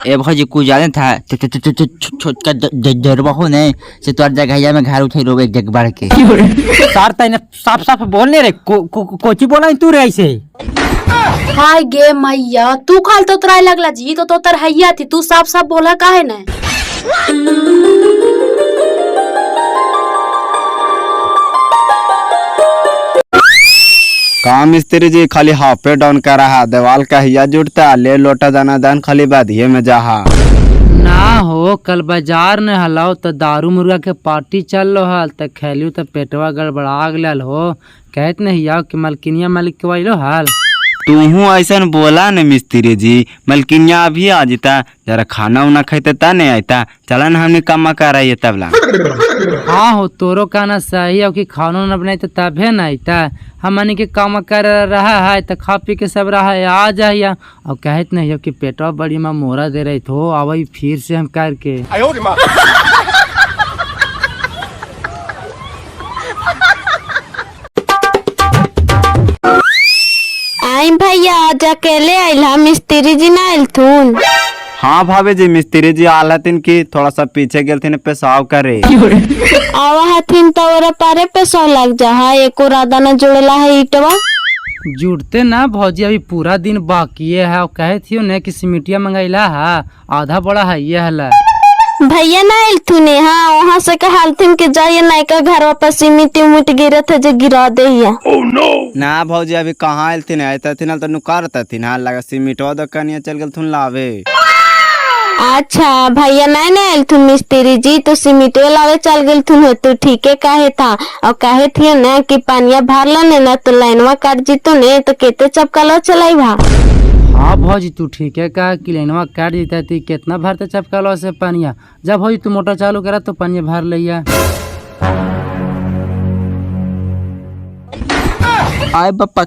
ए भौजी कुछ जाने था छोटका डरवा हो ने से तोर जगह में घर उठे रोवे एक बार के सार तने साफ साफ बोलने रे कोची बोला तू रे ऐसे। हाय गे मैया तू खाल तो तराय लगला जी तो तर हैया थी तू साफ साफ बोला काहे न। काम मिस्त्री जी खाली हाफे डाउन कर रहा दीवाल का हिया जुड़ता ले लोटा दाना दान खाली बाधिये में जाहा ना हो कल बाजार ने हलाओ तो दारू मुर्गा के पार्टी चल लो हाल तक खेलियो तो पेटवा गड़बड़ा गल हो कहत नहीं आओ कि मलकिनिया मालिक के वाइलो हाल तूहू ऐसा बोला न मिस्त्री जी मलकिनिया अभी आ जीता जरा खाना उना खाते ता नहीं आयता चला न हमने कमा कर रही है तबला। हाँ हो तोरो कहना सही है कि खाना न बनाई तो तबे न आयता हमने के काम कर रहा है तो खा पी के सब रहा है आ जाइया और कहत नहीं हो कि पेटवा बड़ी माँ मोरा दे रही थो आवई फिर से हम करके आई भैया आज अकेले आइला मिस्त्री जी ना आइल थून। हाँ भाभी जी मिस्त्री जी आलतिन की थोड़ा सा पीछे गेल थे पेशाब करे आवा हथिन तवरा पारे पे सौ लग जा है एको राधा न जुड़ला है ईटवा जुड़ते ना भौजी अभी पूरा दिन बाकी है और कहे थी ने कि सिमिटिया मंगाइला है आधा बड़ा है ये हला भैया ना आइल थूने। हाँ वहाँ से कहलथिन के जाइए नायका घर वापस सीमिट उमिट गिरत है जो गिरा दे ना भौजी अभी कहाँ आयल थी आयता थी ना तो नुकारता थी ना लगा सीमिटवा दुकानिया चल गल थुन लावे। अच्छा भैया नहीं ना आइल थून मिस्त्री जी तो सीमिट लावे चल गल थून तो ठीक है काहे था और कहे थी ना कि पानिया भर लो ना तो लाइनवा काट जीतो ने तो केते चपकालो चलाई भा। हाँ भौजी तू ठीक है कहा कि लाइनवा काट देता थी कितना भरते चपकालो से पानिया जब भौजी तू मोटर चालू करा तो पानिया भर लिया। आए बापा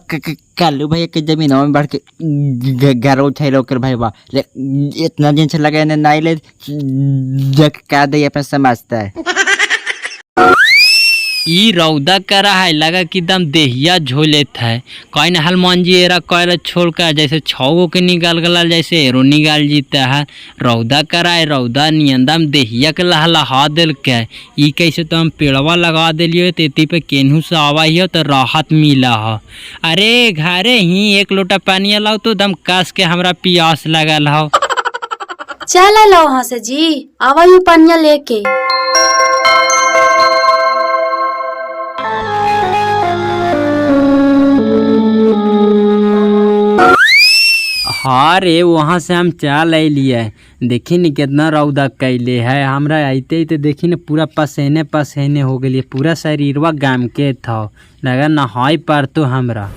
कालू भैया के जमीन में बढ़ के घर उठाई रोकर भाई वाह इतना दिन से लगे नहीं ले का दे अपना समझता है ई रौदा करा है लगा कि दम देहिया झोलेत है कहीं न हलमान जी एरा कह छोड़ कर जैसे छो के निकाल गला जैसे एरो निकाल जीता है रौदा करा है रौदा नियंदम देहिया के लहलहा दिल के ई कैसे तो हम पेड़वा लगा दिलियो तेती पे केनहू से आवा ही तो राहत मिला हो। अरे घरे ही एक लोटा पानी लाओ तो दम कस के हमरा प्यास लगल हो। चल लो वहाँ से जी आवा यू पनिया लेके। हाँ रे वहाँ से हम चल लिए देखी न कितना रौदा कैले है हमरा आते तो देखी न पूरा पसीने पसीने हो गए पूरा शरीरवा गाम के था लगा नहाई पर तो हमरा।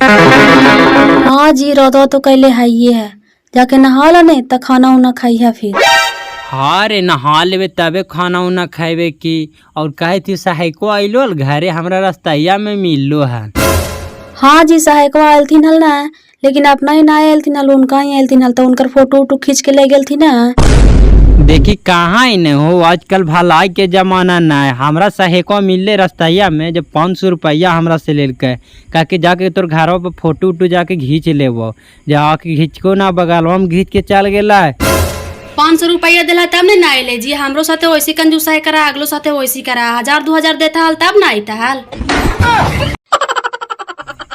हाँ जी रौदा तो कैले है ये है जाके नहा लो ने तो खाना उना खाई है फिर। हाँ रे नहा लेवे तबे खाना उना खाएबे की और कहे थी सहायको आइलो घरे हमरा रास्ता में मिलो है। हाँ जी सहायक आयल थी नल ना लेकिन अपना ही ना आयल थी नल उनका ही आयल थी नल तो उनकर फोटो वोटो खींच के ले गल थी ना। देखी कहाँ इन्हें हो आजकल भलाई के जमाना ना है हमरा सहेको मिले रास्ता में जब 500 रुपया हमरा से ले के काके जाके तोर घरों पे फोटो वोटो जाके खींच लेवो जाके खींच को ना बगलवा में खींच के चल गेला 500 रुपया दिला तब ने ना आइले जी हमरो साथे वैसी कंजूसाई करा अगलो साथे वैसी करा 1000-2000 देता हल तब ना आईता हल।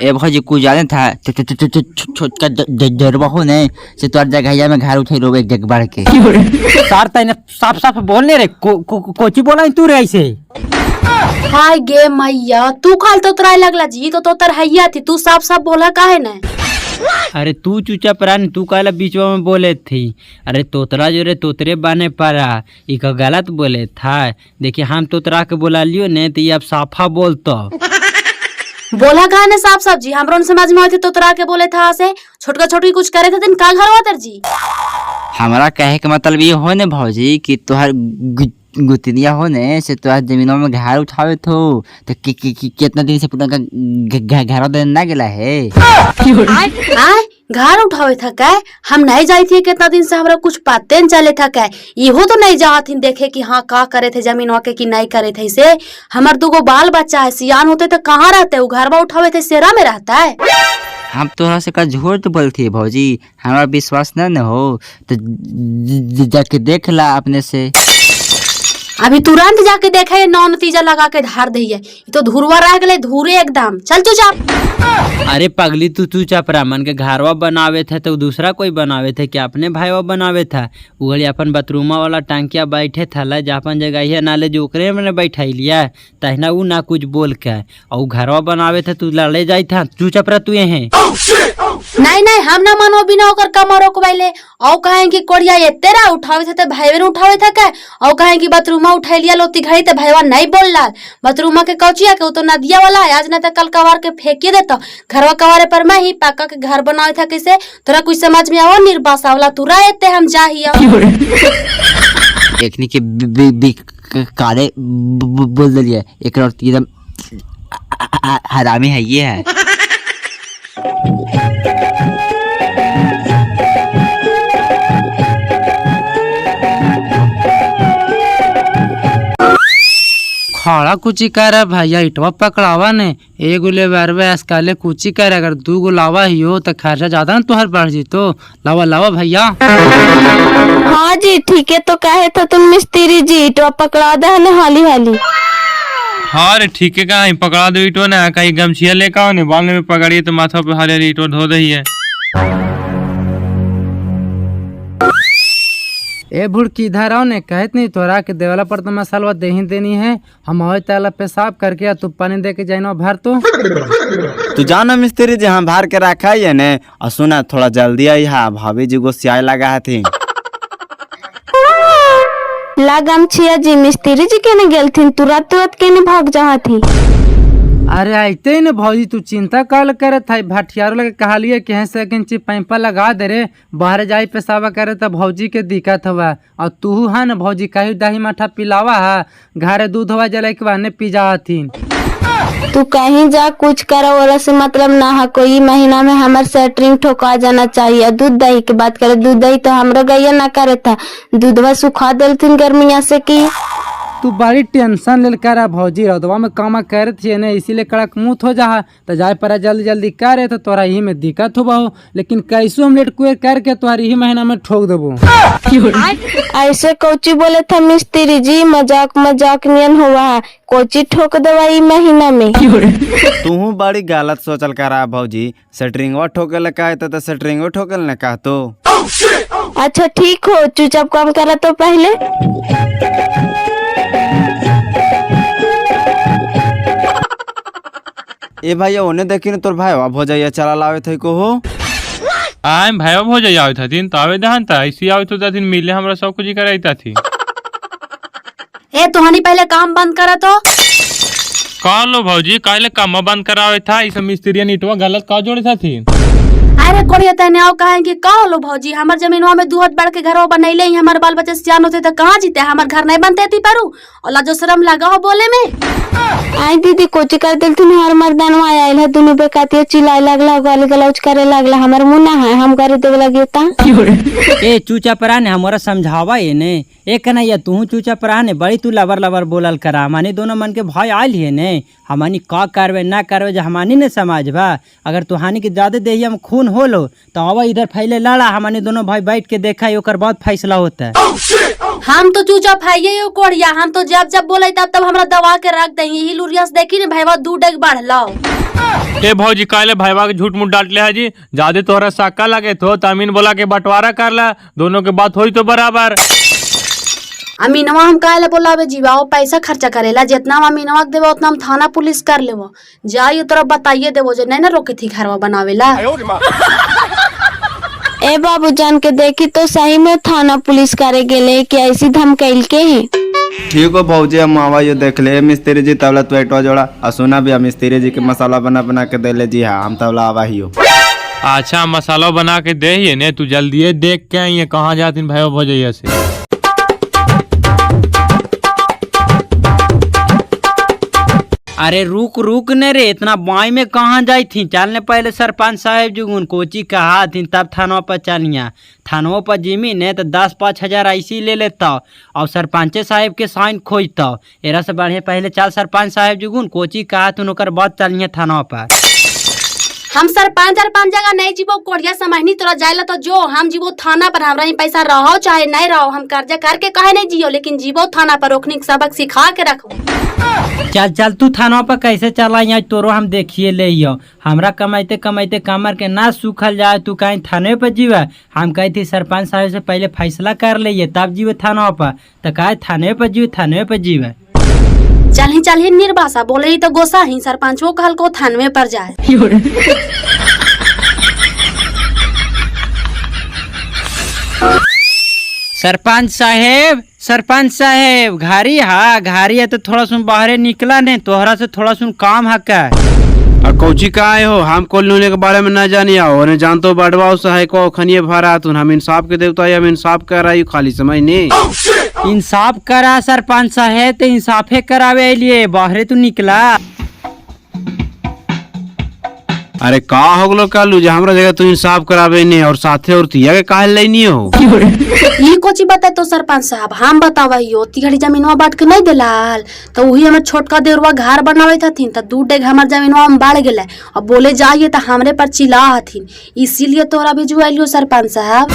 ए भौजी कुछ जाने था छोटका डरवा हो ने से तोर जगह में घर उठे रोवे एक बार के सार तने साफ साफ बोलने रे कोची बोला तू रे ऐसे। हाय गे मैया तू खाल तो तराय लगला जी तो तर हैया थी तू साफ साफ बोला काहे न। अरे तू चुपचाप रह तू काला बीचवा में बोले थी अरे तोतरा जो रे तोतरे बाने पड़ा इका गलत बोले था देखिए हम तोतरा के बोला लियो ने तो ये अब साफा बोलतो बोला कहा ने साफ साफ जी हमरो समझ में आते तो तोतरा के बोले था से छोटका छोटी कुछ करे थे दिन का घर वातर जी। हमारा कहे के मतलब ये हो ने भौजी कि तुहार गुतनिया हो ने से तुहार जमीनों में घर उठावे थो तो कितना दिन से पूरा घर देने ना गेला है। घर उठावे था क्या हम नहीं जाई थी कितना दिन से हमरा कुछ पते न चले था क्या इहो तो नहीं जात थी देखे कि हाँ का करे थे जमीन के कि नहीं करे थे से हमार 2 बाल बच्चा है सियान होते तो कहाँ रहते वो घर उठावे थे सेरा में रहता है। हम तोहरा से का झूठ बोलती भौजी, हमारा विश्वास न हो तो जाके देख ला अपने से। अभी तुरंत जाके देखे ये नौ नतीजा लगा के धार दिए, तो धुरवा रह गए धुरे एकदम। चल चुपचाप। अरे पगली तू चुपचाप रह, मन के घरवा बनावे थे तो दूसरा कोई बनावे थे क्या? अपने भाईवा बनावे था। उगली अपन बाथरूमा वाला टांकिया बैठे था जापन जगह ही नाले जो ओकरे मैंने बैठाई लिया तहना उ ना कुछ बोल के और घरवा बनावे थे तू लड़े जाई था। चुपचाप रह तू है। नहीं नहीं हम ना मानो बिना ओकर कमरो को बैले और कहें कि कोड़िया ये तेरा उठावे थे तो भाईवे ने उठावे था के और कहें कि बाथरूमा उठा लिया लोती घड़ी तो भाईवा नहीं बोल ला बाथरूमा के कौचिया के तो नदिया वाला है, आज ना तो कल कवार के फेंके देता घरवा कवारे पर मैं ही पाका के घर बनावे था कैसे तोरा कुछ समझ में आओ निर्बासा वाला तू रहते हम जाहिया एकनी के काले बोल दिलिए एक और एकदम हरामी है ये है। खड़ा कुची कर भैया इटवा पकड़ावा ने एगो ले बारवे आजकाले कुची कर अगर दू गो लावा ही हो तो खर्चा ज्यादा ना तुहर बढ़ जी तो लावा लावा भैया। हाँ जी ठीक है, तो कहे था तुम मिस्त्री जी तो पकड़ा दे हने हाली हाली। हाँ रे ठीक है, कहीं पकड़ा दो ईटो ना, कहीं गमछिया लेकर आओ ने बाल में पकड़िए तो माथा पे हाले ईटो धो दही है। ए भुड़की इधर आओ ने, कहत नहीं तोरा के देवला पर तो मसाला दे ही देनी है, हम और ताला पेशाब करके तू पानी दे के जाइनो भर तू जाना मिस्त्री जी हम भार के रखा है ने। और सुना थोड़ा जल्दी आई हा, भाभी जी को सियाई लगा थी। लागम छिया जी मिस्त्री जी केने गेल थी तुरंत तुरंत केने भाग जा थी। अरे आते ही न भौजी तू चिंता काल करे था भटियारो लगे कहा लिए कि हैं से इंची पैंपा लगा दे रे बाहर जाई पेशाबा करे तो भौजी के दिक्कत हुआ और तू है न भौजी कहीं दही मठा पिलावा है घरे दूध हुआ जला के बहाने पी जा हथिन। तू कहीं जा कुछ करो वाला से मतलब ना है, कोई महीना में हमारे सेटरिंग ठोका जाना चाहिए। दूध दही की बात करे, दूध दही तो हमरो गैया ना करे था, दूधवा सुखा देलथिन गर्मिया से की। तू बड़ी टेंशन ले कर भौजी रदवा में काम करे थी ने इसीलिए कड़क मुँह हो जा तो जाए पर जल्दी जल्दी करे तो तोरा यही में दिक्कत हो हो, लेकिन कैसो हम लेट कुएर करके तोहर यही महीना में ठोक देबो। ऐसे कोची बोले था मिस्त्री जी, मजाक मजाक नियन हुआ है, कोची ठोक दवाई महीना में। तू बड़ी गलत सोचल करा भौजी, सेटरिंगवा ठोके ल कहे तो सेटरिंगो ठोकल न कह तो। अच्छा ठीक हो, चुपचाप काम करा तो पहले। ए भैया उन्हें देखी न तोर भाई भौजैया चला लावे थे को हो। आए भाई हो जाए आवे था तीन तो आवे दहन था ऐसी आवे तो दिन मिले हमरा सब कुछ कराईता थी। ए तुहानी पहले काम बंद करा तो। कह लो भौजी काले काम बंद करावे था, इस मिस्त्री नीटवा गलत का जोड़े था थी। अरे कोड़िया तने आओ कहें कि कह लो भौजी हमार जमीनवा में दूहत बढ़ के घर बनैले ही हमार बाल बच्चे सियान होते तो कहाँ जीते, हमार घर नहीं बनते थी पारू और लाजो शर्म लगा हो बोले में। आई दीदी कोची कर दिल तुम हर मर्दानवा आयल है दोनों पे कातिया चिल्लाए लगला गाली गलौज करे लगला, हमार मुंह ना है हम करे देवे लगे ता। ए चूचा पराने हमारा समझावा ये ने एक कन्हैया तू चूचा पराने बड़ी तू लबर लबर बोलल करा, हमानी दोनों मन के भय आयल है ने, हमानी का करवे ना करवे जो हमानी ने समाज बा। अगर तुहानी के ज्यादा देहिया में खून हो लो तो आवा इधर फैले लड़ा, हमानी दोनों भाई बैठ के देखा ओकर बाद फैसला होता है। हम तो चूचा फाइये यो कोड़िया, हम तो जब जब बोले तब तब हमरा दबा के रख देंगे, यही लुरिया से देखी ने भाईवा दू डेग बढ़ लाओ। ए भौजी काले भाईवा के झूठ मूठ डांट ले है जी, ज्यादा तोहरा साका लगे तो तमीन बोला के बंटवारा कर ला, दोनों के बात होई तो बराबर। अमीनवा हम काहे बोलावे जीवा वो पैसा खर्चा करेला, जितना हम अमीनवा के देबो उतना हम थाना पुलिस कर लेबो, जाइए तोरा बताइए देबो जो नहीं ना रोके थी घरवा बनावेला। ए बाबू जान के देखी तो सही में थाना पुलिस करे गेले कि ऐसी धमकैल के है। ठीक हो भौजी हम आवा ये देख ले मिस्त्री जी तबला तू एटवा जोड़ा और सुना भी मिस्त्री जी के मसाला बना बना के दे ले जी। हाँ हम तबला आवा ही हो। अच्छा मसाला बना के दे ही ने, तू जल्दी देख के आई कहाँ जाती भाई भौजैया से। अरे रुक रुक ने रे, इतना बाई में कहाँ जाई थी, चलने पहले सरपंच साहब जुगुन कोची कहा थी तब थानवा पर चलिया, थानवा पर जिमी ने तो 10-5 हजार ऐसी ले लेता और सरपंच साहब के साइन खोजता, एरा से बढ़िया पहले चल सरपंच साहब जुगुन कोची कहा थी ओकर बाद चलिए थानवा पर। हम सरपंच जगह नहीं जीवो कोढ़िया समझनी तोरा जायला तो जो हम जीवो थाना पर हमरा ही पैसा रहो चाहे नहीं रहो हम कर्जा करके कहे नहीं जियो लेकिन जीवो थाना पर रोकनी सबक सिखा के रखो। चल चल तू थाना पर कैसे चला यहाँ तोरो हम देखिए ले हमरा कमाइते कमाइते कमर के ना सूखल जाए तू कहीं थाने पर जीवा। हम कही थी सरपंच साहब से पहले फैसला कर लिए तब जीवे थाना पर तो कहे थाने पर जीवे। चल ही निर्बासा बोले ही तो गोसा ही सरपंचो कहल को थानवे पर जाए। सरपंच साहेब घारी है तो थोड़ा सुन बाहरे निकला ने तोहरा से थोड़ा सुन काम है क्या और कौची का आए हो हम कोल नूने के बारे में ना जानी आओ और जान तो बड़वाओ सहाय को खनिए भरा तुम हम इंसाफ के देवता हम इंसाफ कर रही खाली समय नहीं इंसाफ करा सरपंच साहेब तो इंसाफे करावे लिए बाहरे तू निकला। अरे का हो गलो कालू जे हमरा जगह तू इंसाफ करावे नहीं और साथे और तिया के काहे लेनी हो ये कोची बताए तो सरपंच साहब हम बतावा यो तिगड़ी जमीनवा बांट के नहीं देलाल तो वही हमर छोटका देवरवा घर बनावे थथिन तो 2 डेग हमर जमीनवा में बाढ़ गेले अब बोले जाइए तो हमरे पर चिल्ला हथिन इसीलिए तोरा भी जुआलियो सरपंच साहब।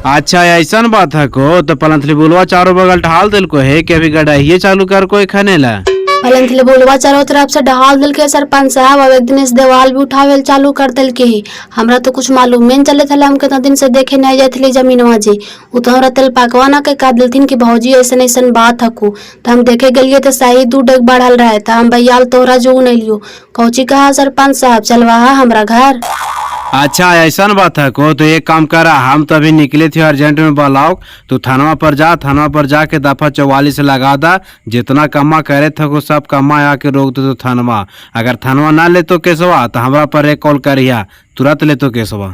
अच्छा ऐसा बात है को तो पलंथली बोलवा चारों बगल ढाल दिल को है कि अभी गड़ाइए चालू कर कोई खाने ला पलंथले बोलवा चारों तरफ से ढाल दिल के सरपंच साहब अब एक दिन इस देवाल भी उठावे चालू कर दिल के ही हमरा तो कुछ मालूम नहीं चले थे हम कितना दिन से देखे नहीं जाए थे जमीनवा जी वो तो हमरा तेल पकवाना के कह दिलथिन कि भौजी ऐसा ऐसा बात हकू तो हम देखे गलिए तो सही 2 डेग बढ़ल रहे था हम भैया तोहरा जो नहीं लियो कौची कहा सरपंच साहब चलवा हमरा घर। अच्छा ऐसा बात है को तो एक काम करा हम तो अभी निकले थे अर्जेंट में बुलाओ तो थाना पर जाके दफा 44 लगा दा जितना कमा करे थे वो सब कमा आके रोक दे तो थानवा अगर थानवा ना ले तो केसवा तो हमरा पर एक कॉल करिया तुरंत ले तो केसवा।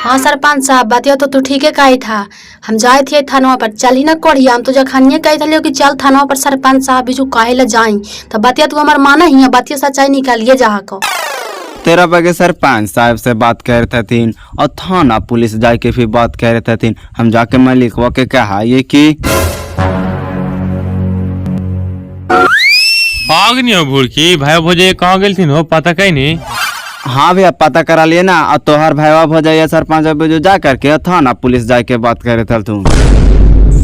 हाँ सरपंच साहब बतिया तो तू ठीक है कही था हम जाए थे थानवा पर चल ही ना कोढ़िया हम तो जखनिए कही था कि चल थानवा पर सरपंच साहब बीजू काहे ला जाई तो बतिया तू हमार माना ही बतिया सच्चाई निकालिए जहाँ को तेरा बगे सरपंच साहब से बात कर रहे थे और थाना पुलिस जाके फिर बात कर रहे थे हम जाके मालिकवा के कहा ये कि भाग नहीं हो भूरकी भाई भोजे कहाँ गई थी हो पता कहीं नहीं। हाँ भैया पता करा लिए ना और तोहर भाईवा हो जाइए सरपंच जो जा करके थाना पुलिस जाके बात कर रहे थे तुम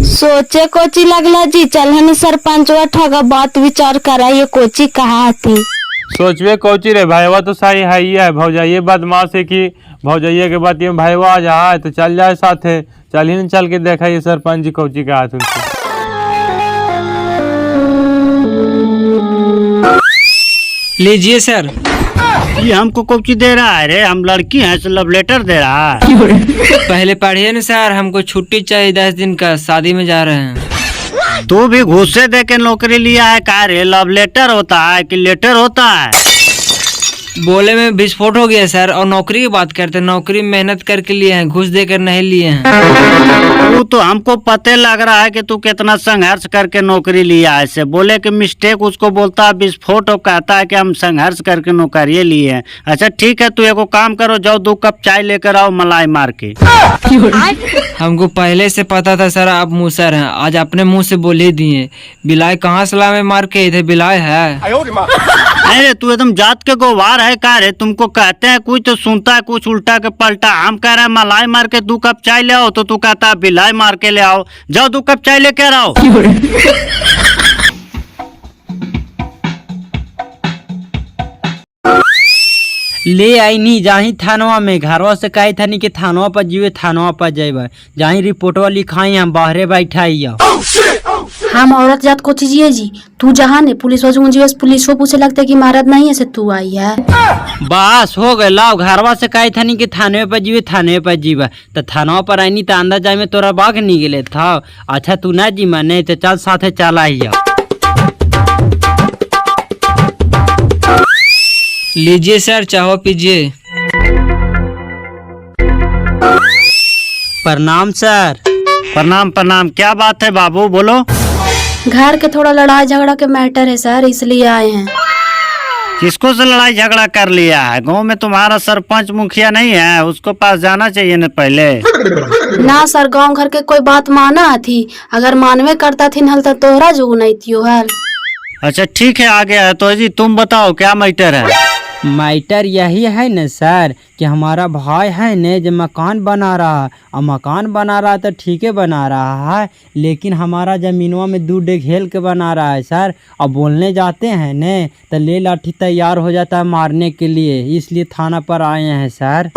सोचे कोची लगला जी चल सरपंचवा ठगा बात विचार करा ये कोची कहा थी सोचवे कोची रे भाईवा तो सही है भौजाइए बदमाश है कि भौजाइए के बात ये भाईवा आ जाए तो चल जाए साथे चल ही चल के देखा ये सरपंच जी कोची का हाथ उनसे। लीजिए सर। ये हमको कोची दे रहा है रे हम लड़की हैं तो लव लेटर दे रहा है पहले पढ़िए ना सर हमको छुट्टी चाहिए 10 दिन का शादी में जा रहे हैं। तू भी घूस से दे के नौकरी लिया है का रे लव लेटर होता है कि लेटर होता है बोले में विस्फोट हो गया सर और नौकरी की बात करते हैं नौकरी मेहनत करके लिए हैं घूस देकर नहीं लिए हैं। तू तो हमको पते लग रहा है कि तू कितना संघर्ष करके नौकरी लिया है ऐसे बोले कि मिस्टेक उसको बोलता है विस्फोट हो कहता है कि हम संघर्ष करके नौकरी लिए हैं। अच्छा ठीक है तू एगो काम करो जाओ 2 कप चाय लेकर आओ मलाई मार के। हमको पहले से पता था सर आप मूसर हैं आज अपने मुंह से बोल ही दिए बिलाई कहाँ सलाह में मार के इधर बिलाई है। अरे तू एकदम जात के गोवार है का रे तुमको कहते हैं कुछ तो सुनता है कुछ उल्टा के पलटा हम कह रहे हैं मलाई मार के 2 कप चाय ले आओ तो तू कहता है बिलाई मार के ले आओ जाओ 2 कप चाय लेके आओ। ले आई नहीं जाही थानवा में घरवा से कही था नहीं कि थानवा पर जीवे थानवा पर जेब जाही रिपोर्टवा लिखाई हम बाहरे बैठाई हम औरत जात को चीजिए जी तू जहाँ ने पुलिस पुलिस पूछे लगता कि महाराज नहीं है से तू आई है बस हो गए लाओ घरवा से कही था नहीं कि थाने पर जीवे थाने पर जीवा तो थानवा पर आई नहीं तो अंदर जाए में तोरा बाघ नहीं गेले था। अच्छा तू ना जी नहीं तो चल साथे चल आई। लीजिए सर चाहो पीजिए। प्रणाम सर। प्रणाम प्रणाम क्या बात है बाबू बोलो। घर के थोड़ा लड़ाई झगड़ा के मैटर है सर इसलिए आए हैं। किसको से लड़ाई झगड़ा कर लिया है गांव में तुम्हारा सरपंच मुखिया नहीं है उसको पास जाना चाहिए न पहले। ना सर गांव घर के कोई बात माना थी अगर मानवे करता थी नल तो तोहरा जो नहीं थियो हल। अच्छा ठीक है आ गया है तो जी तुम बताओ क्या मैटर है। मैटर यही है न सर कि हमारा भाई है न जो मकान बना रहा, और मकान बना रहा तो ठीक है बना रहा है, लेकिन हमारा ज़मीनों में 2 घेल के बना रहा है सर। और बोलने जाते हैं न तो ले लाठी तैयार हो जाता है मारने के लिए, इसलिए थाना पर आए हैं सर।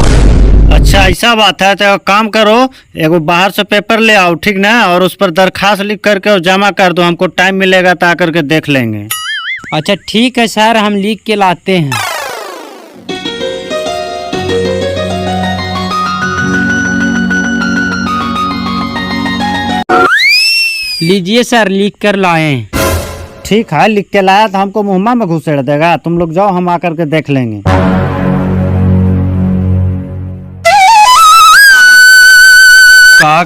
अच्छा ऐसा बात है, तो काम करो, एगो बाहर से पेपर ले आओ, ठीक ना, और उस पर दरखास्त लिख करके और जमा कर दो, हमको टाइम मिलेगा तो आकर के देख लेंगे। अच्छा ठीक है सर, हम लिख के लाते हैं। लीजिए सर, लिख कर लाए। ठीक है, लिख के लाया तो हमको मुहम्मा में घुसेड़ देगा, तुम लोग जाओ, हम आकर के देख लेंगे।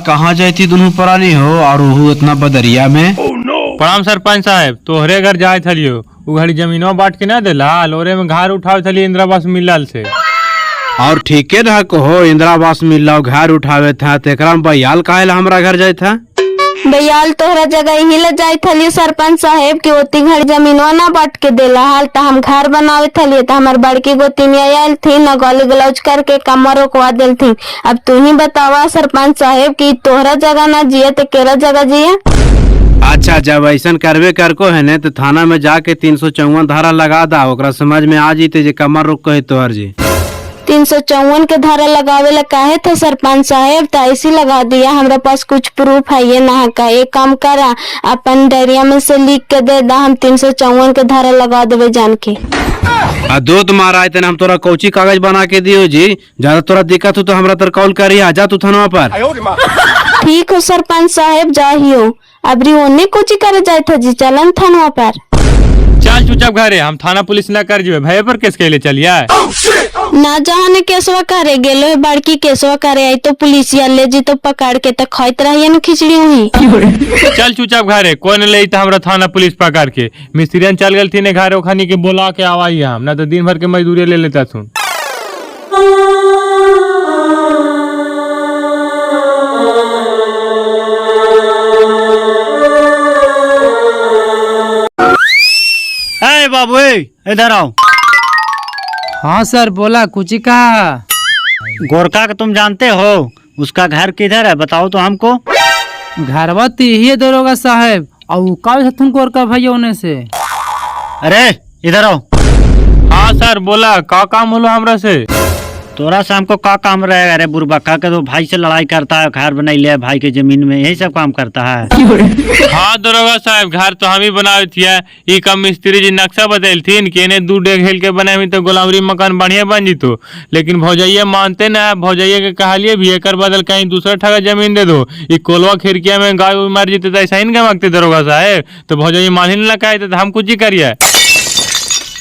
कहाँ जाती दोनों परानी हो और वो इतना बदरिया में? प्रणाम सरपंच साहब, तोहरे घर जाए थलियो, उ घड़ी जमीनों बांट के ना देला, लोरे में घर उठावे थली इंदिरा आवास मिलल से। और ठीके रहा कहो, इंदिरा आवास मिल रहा घर उठावे था, तेकरा में बयाल काहे ला हमरा घर जाए था? बयाल तोहरा जगह यही ले जाए थली सरपंच साहेब कि ओती घर जमीनवा ना बांट के देला हाल, तो हम घर बनावे थली तो हमार बड़की गोतिनी आयल थी न, गली गलौज करके कमर रोकवा दिल थी। अब तू ही बतावा सरपंच साहेब कि तोहरा जगह ना जिये तो केरा जगह जिये? अच्छा, जब ऐसा करबे कर को है ने तो थाना में जाके 354 धारा लगा दा, ओकरा समझ में आ जीते जे कमर रोक कहे तोहर जी। 354 के धारा लगावे ला काहे थे सरपंच साहेब? तो ऐसी लगा दिया, हमरा पास कुछ प्रूफ है ये ना का। एक काम करा, अपन डायरिया में से लिख के दे दा, हम 354 के धारा लगा देवे जान के। दो तुम्हारा आए हम तोरा कौची कागज बना के दियो जी, ज्यादा तोरा दिक्कत हो तो हमरा तर कॉल करी, आ जा तू थाना पर। ठीक हो सरपंच साहेब, जाहियो। अबरी ओने कोची करे जाए थे जी, चलन थाना पर। चल चुपचाप घरे, हम थाना पुलिस ना कर जीवे, भय पर केस के लिए चलिए। ना जहाँ केसवा करे गेलो है, बड़की केसवा करे आई तो पुलिसिया ले जी तो पकड़ के तो खैत रहिए न खिचड़ी हुई। चल चुपचाप घरे, कौन ले था हमरा थाना पुलिस पकड़ के? मिस्त्रियन चल गल थी ने घरे, ओखानी के बोला के आवाई हम ना तो दिन भर के मजदूरी ले लेता सुन। बाबू इधर आओ। हाँ सर, बोला कुछ कहा? गोरखा को तुम जानते हो, उसका घर किधर है बताओ तो हमको। घरवा तो यही दरोगा साहब, और का तुम गोरखा भाई होने से। अरे इधर आओ। हाँ सर, बोला का काम होलो हमरा से? तोरा से हमको का काम रहेगा रे बुरबक्का के? तो भाई से लड़ाई करता है, घर बनाई ले भाई के जमीन में, यही सब काम करता है। हाँ दरोगा साहब, घर तो हम ही बनावे थिया, ई कम मिस्त्री जी नक्शा बदल थी कि इन्हें 2 घेल के बनाए तो गुलामरी मकान बढ़िया बन जीतो, लेकिन भौजैया मानते ना, भौजैया के कहलिए भी एकर बदल कहीं दूसरा ठगा जमीन दे दो, ई कोलवा खिड़किया में गाय मर जीते तो ऐसा ही नहीं मांगते दरोगा साहब, तो भौजैया मान ही नहीं लगा तो हम कुछ ही करिए।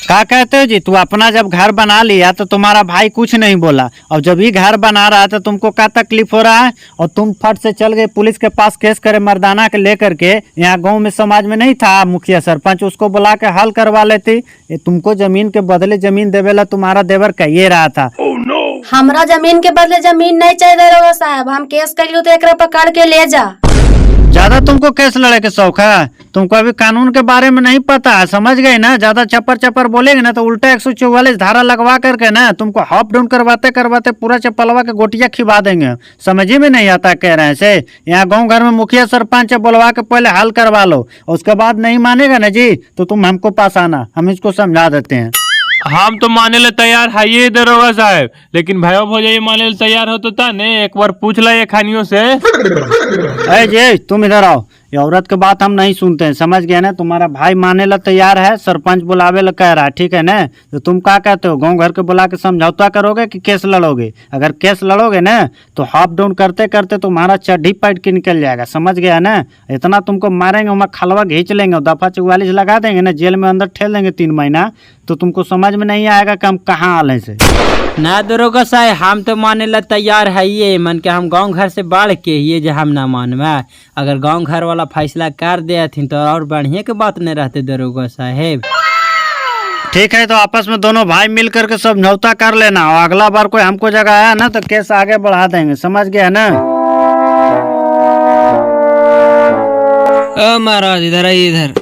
क्या कहते हो जी? तू अपना जब घर बना लिया तो तुम्हारा भाई कुछ नहीं बोला, और जब ये घर बना रहा है तो तुमको क्या तकलीफ हो रहा है? और तुम फट से चल गए पुलिस के पास केस करे मर्दाना के लेकर के। यहाँ गांव में समाज में नहीं था मुखिया सरपंच, उसको बुला के हल करवा लेती। ये तुमको जमीन के बदले जमीन देवेला तुम्हारा देवर कहिए रहा था। हमरा जमीन के बदले जमीन नहीं चाहिए दरोगा साहब, हम केस कर लियो तो एकरा पकड़ के ले जा। ज्यादा तुमको केस लड़े के शौक है? तुमको अभी कानून के बारे में नहीं पता है, समझ गए ना? ज्यादा चपर चपर बोलेंगे ना तो उल्टा 144 धारा लगवा करके ना तुमको हाफ डाउन करवाते करवाते पूरा चप्पलवा के गोटिया खिबा देंगे। समझ में नहीं आता कह रहे हैं से? यहाँ गांव घर में मुखिया सरपंच बुलवा के पहले हल करवा लो, उसके बाद नहीं मानेगा ना जी तो तुम हमको पास आना, हम इसको समझा देते हैं। हम तो माने ले तैयार है ये दरोगा साहब, लेकिन भाई भौजाई माने ले तैयार हो तो था ने, एक बार पूछ ला ये खानियों से। जी तुम इधर आओ, ये औरत की बात हम नहीं सुनते हैं, समझ गए ना? तुम्हारा भाई माने ला तैयार है, सरपंच बुलावे ला कह रहा है, ठीक है ना? तो तुम क्या कहते हो, गांव घर के बुला के समझौता करोगे कि केस लड़ोगे? अगर केस लड़ोगे ना तो हाफ डाउन करते करते तुम्हारा चड्ढी पैट के निकल जाएगा, समझ गया ना? इतना तुमको मारेंगे, वहाँ खलवा घींच लेंगे, दफा 44 लगा देंगे ना, जेल में अंदर ठेल देंगे 3 महीना, तो तुमको समझ में नहीं आएगा कि हम कहाँ आले से। ना दरोगा साहब, हम तो माने ला तैयार है ये, मन के हम गांव घर से बाढ़ के ये जो हम ना मानवा। अगर गांव घर वाला फैसला कर दे तो और बढ़िया के बात नहीं रहते दरोगा साहेब। ठीक है, तो आपस में दोनों भाई मिल करके समझौता कर लेना, और अगला बार कोई हमको जगह आया ना तो केस आगे बढ़ा देंगे, समझ गया ना? महाराज इधर आइए, इधर।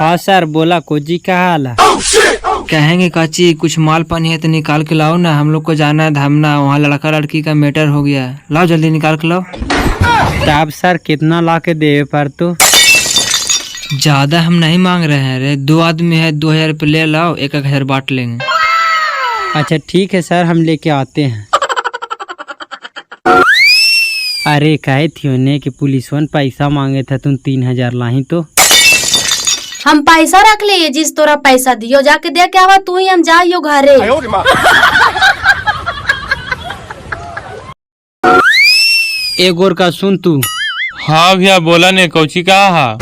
हाँ सर, बोला कोजी का हाल है? कहेंगे काची कुछ माल पानी है तो निकाल के लाओ ना, हम लोग को जाना है धामना, वहाँ लड़का लड़की का मैटर हो गया, लाओ जल्दी निकाल के लाओ। तब सर कितना ला के दे पर तू? ज्यादा हम नहीं मांग रहे हैं रे, 2 आदमी है, 2000 रुपये ले लाओ, 1-1000 बांट लेंगे। अच्छा ठीक है सर, हम लेके आते हैं। अरे कहे थी ने कि पुलिसवन पैसा मांगे था, तुम 3000 लाही तो। हम पैसा रख लिए, जिस तोरा पैसा दियो जाके दे के आवा तू ही, हम जाइयो घरे। एक और का सुन तू। हाँ भैया बोला ने कौची कहा हा?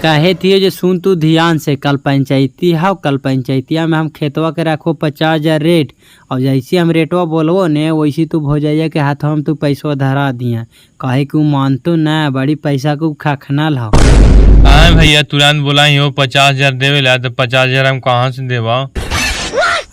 कहे थी जो सुन तू ध्यान से, कल पंचायती है, कल पंचायतिया में हम खेतवा के रखो 50,000 रेट, और जैसे हम रेटवा बोलवो ने वैसे तू भौजाइया के हाथों हम तू पैसा धरा दिया। कहे कि मानतो न बड़ी पैसा को खखनल हो। हाँ भैया तुरंत बोला ही हो 50,000 देवे ला, तो 50,000 हम कहाँ से देवा?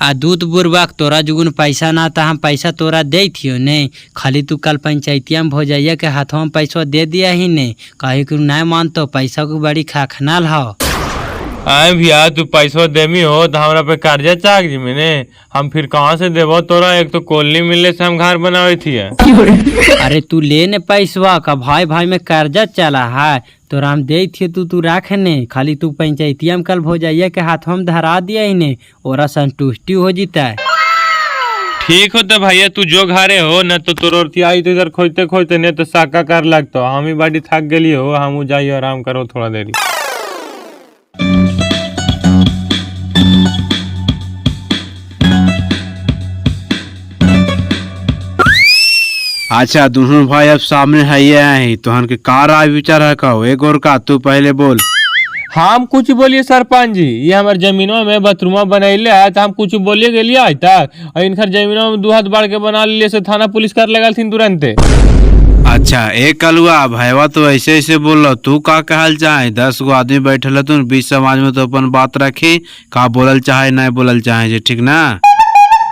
आ दूध बुरबाक तोरा जुगुन पैसा ना था, हम पैसा तोरा दे थियो ने, खाली तू कल पंचायतिया में भौजाइया के हाथों में पैसा दे दिया ही ने। कहे कि नहीं मानतो पैसा को बड़ी खाखनाल हो। आए भैया तू पैसा देमी हो तो हमरा पे कर्जा चाह जी मैंने, हम फिर कहाँ से देवो तोरा? एक तो कॉलोनी मिलने से हम घर बनावे थी। अरे तू ले ने पैसवा का, भाई भाई में कर्जा चला है, तोरा हम दे थे तू रख ने, खाली तू पंचायतिया में कल भौजाइया के हाथों में धरा दिया ही ने, ओरा संतुष्टि हो जीता है। ठीक हो तो भैया तू जो घरे हो न तो तोर आई तो इधर खोजते खोजते नहीं तो साका कर लगतो, हम ही बाड़ी थक गली हो, हम जाइए आराम करो थोड़ा देरी। अच्छा दोनों भाई अब सामने है ये हैं, तो हन के कार आ विचार है कहो, एक और का तू पहले बोल। हम कुछ बोलिए सरपंच जी, ये हमारे जमीनों में बाथरूमा बनैले है तो हम कुछ बोलिए गेलिए आज तक, और इनकर जमीनों में 2 हाथ बाढ़ के बना लिए से थाना पुलिस कर लगा थी तुरंत। अच्छा एक कलुआ भाईवा तो ऐसे ऐसे बोल रहा, तू का कहल चाहे? 10 गो आदमी बैठल तू बीच समाज में, तो अपन बात रखी का बोलल चाहे नहीं बोलल चाहे, ठीक ना?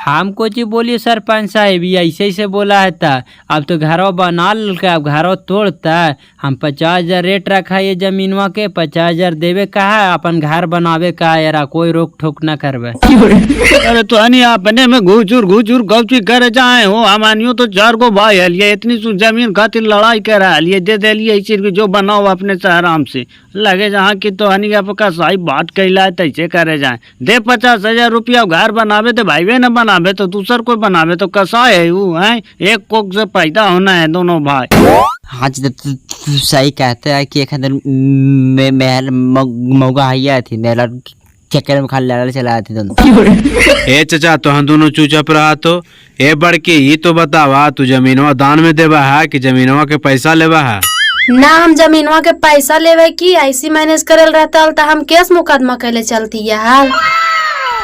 हम कुछ बोलिए सरपंच साहब, ये ऐसे ऐसे बोला है था, अब तो घरों बना लगा, अब घरों तोड़ता है। हम 50,000 रेट रखा ये जमीनवा के, 50,000 देवे का है, अपन घर बनावे का है, यारा कोई रोक ठोक ना करवे। अरे तो हनी अपने में घुचुर गौची करे जाए हो, हमानियो तो 4 गो भाई हलिए, इतनी सु जमीन खातिर लड़ाई करा लिए, दे दे लिए इसी जो बनाओ अपने से आराम से लगे, जहाँ की तो हनी आपका सही बात कहला है तैसे करे जाए। दे 50,000 रुपया घर बनावे तो भाई वे न बनावे तो दूसर कोई बनावे तो कैसा है वो है, एक कोक से पैदा होना है दोनों भाई। हाँ जी तू सही कहते हैं कि एक अंदर महल मौगा हैया थी, मेला चक्कर में खाली लड़ा चला थी दोनों। ए चचा तो हम दोनों चुपचाप रहा, तो ए बढ़ के ये तो बतावा तू जमीनवा दान में देवा है कि जमीनवा के पैसा लेवा है? ना हम जमीनवा के पैसा लेवे की ऐसी मैनेज करल रहता तो हम केस मुकदमा कैले चलती यार।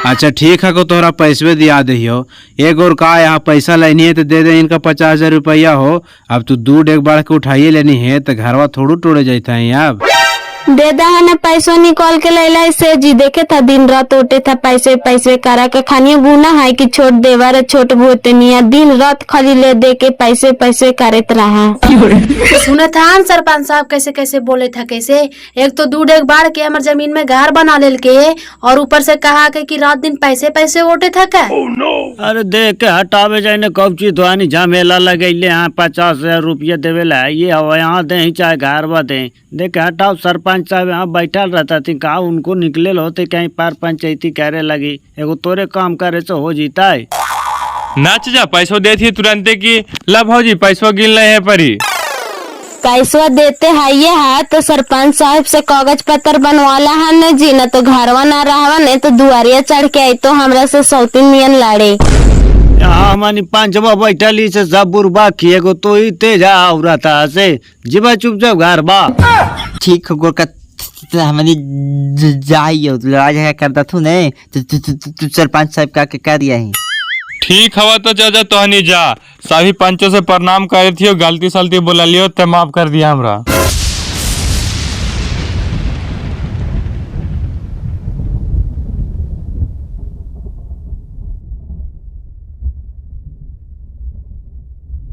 अच्छा ठीक है को तोहरा पैसे दिया दहियो, एक और का यहाँ पैसा लेनी है तो दे दे इनका 50,000 रुपया हो। अब तू 2 डेग बाढ़ के उठाइए लेनी है तो घरवा थोड़ू तोड़े जाता है। अब दे दा है ना पैसों निकाल के लैला से जी, देखे था दिन रात उठे था पैसे पैसे करा के खानिए गुना है कि छोट देवा रे छोट भूतनिया, दिन रात खाली ले दे के पैसे पैसे करत रहा। सुने था सरपंच साहब कैसे कैसे बोले था, कैसे एक तो 2 डेग बाढ़ के हमारे जमीन में घर बना ले के, और ऊपर से कहा के कि रात दिन पैसे पैसे उठे था क्या। अरे देख के हटावे जाए कब चीज तो आनी झमेला लगैले, यहाँ 50,000 रुपया देवे ला, ये हवा यहाँ दे चाहे घर बा दे, देख के हटाओ। सरपंच साहब यहाँ बैठल रहता थी, कहा उनको निकले होते कहीं पार पंचायती करे लगी, एगो तोरे काम करे से हो जीता है। नाच जा पैसों देती तुरंत की लब हो जी, पैसों गिन ले है परी पैसा देते है ये है तो सरपंच साहब से कागज पत्र बनवाला है न जी, न तो घरवा ना रहवा नहीं तो दुआरिया चढ़ के आई तो हमरा से सौतीन मियन लड़े। यहाँ हमारी 5 बैठली से सब बुरबा किए को तो ही तेज औरता से जीवा चुपचाप घर बा। ठीक हो गोरका हमारी जाइयो लड़ा झगड़ा करता थू ने तू सरपंच साहब का कह दिया है। ठीक हवा तो चाचा तो हनी जा, सभी पंचों से प्रणाम करे थी, गलती सलती बोला लियो तो माफ कर दिया हमरा।